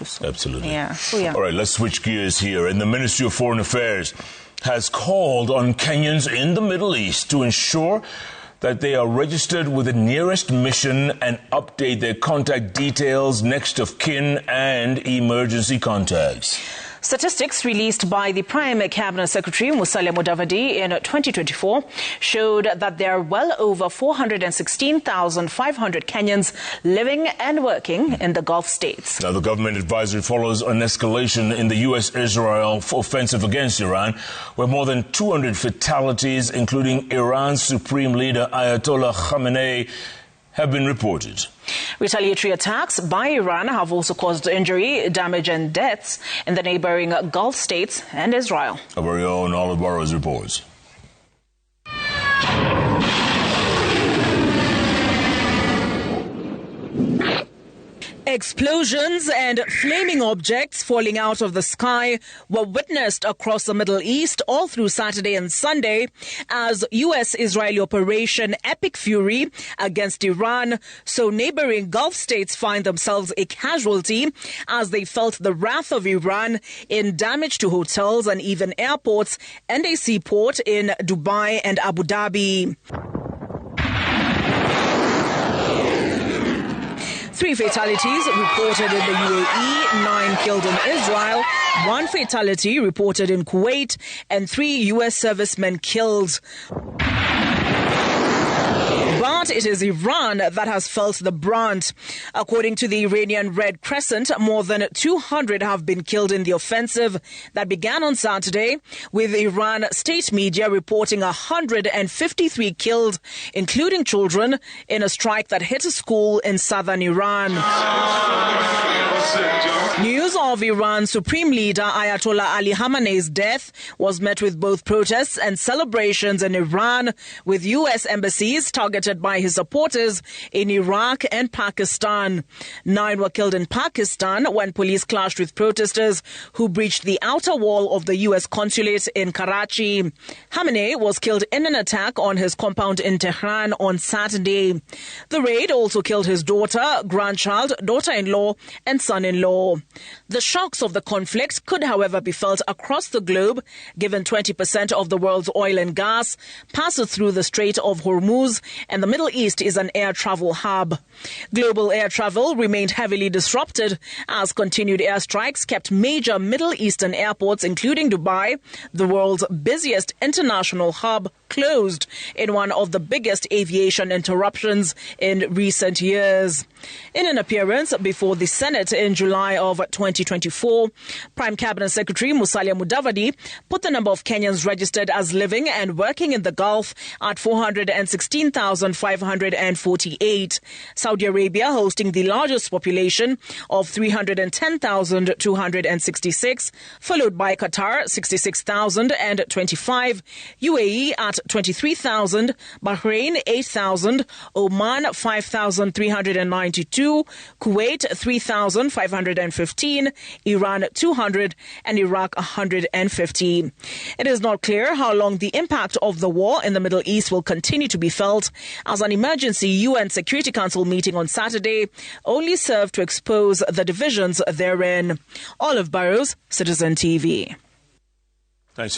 So, absolutely. Yeah. Oh, yeah. All right, let's switch gears here. And the Ministry of Foreign Affairs has called on Kenyans in the Middle East to ensure that they are registered with the nearest mission and update their contact details, next of kin and emergency contacts. Statistics released by the Prime Cabinet Secretary Musalia Mudavadi in 2024 showed that there are well over 416,500 Kenyans living and working in the Gulf states. Now, the government advisory follows an escalation in the U.S.-Israel offensive against Iran, where more than 200 fatalities, including Iran's supreme leader Ayatollah Khamenei, have been reported. Retaliatory attacks by Iran have also caused injury, damage and deaths in the neighbouring Gulf states and Israel. Our very own Olive Burrows reports. Explosions and flaming objects falling out of the sky were witnessed across the Middle East all through Saturday and Sunday as U.S.-Israeli Operation Epic Fury against Iran. So neighboring Gulf states find themselves a casualty as they felt the wrath of Iran in damage to hotels and even airports and a seaport in Dubai and Abu Dhabi. 3 fatalities reported in the UAE, 9 killed in Israel, 1 fatality reported in Kuwait, and 3 U.S. servicemen killed. But it is Iran that has felt the brunt. According to the Iranian Red Crescent, more than 200 have been killed in the offensive that began on Saturday, with Iran state media reporting 153 killed, including children, in a strike that hit a school in southern Iran. News of Iran's supreme leader Ayatollah Ali Khamenei's death was met with both protests and celebrations in Iran, with U.S. embassies targeted by his supporters in Iraq and Pakistan. 9 were killed in Pakistan when police clashed with protesters who breached the outer wall of the U.S. consulate in Karachi. Khamenei was killed in an attack on his compound in Tehran on Saturday. The raid also killed his daughter, grandchild, daughter-in-law, and son-in-law. The shocks of the conflict could, however, be felt across the globe, given 20% of the world's oil and gas passes through the Strait of Hormuz, and the Middle East is an air travel hub. Global air travel remained heavily disrupted as continued airstrikes kept major Middle Eastern airports, including Dubai, the world's busiest international hub, closed in one of the biggest aviation interruptions in recent years. In an appearance before the Senate in July of 2024, Prime Cabinet Secretary Musalia Mudavadi put the number of Kenyans registered as living and working in the Gulf at 416,548. Saudi Arabia hosting the largest population of 310,266, followed by Qatar 66,025, UAE at 23,000, Bahrain 8,000, Oman 5,392, Kuwait 3,515, Iran 200, and Iraq 150. It is not clear how long the impact of the war in the Middle East will continue to be felt, as an emergency UN Security Council meeting on Saturday only served to expose the divisions therein. Olive Burrows, Citizen TV. Thanks for that.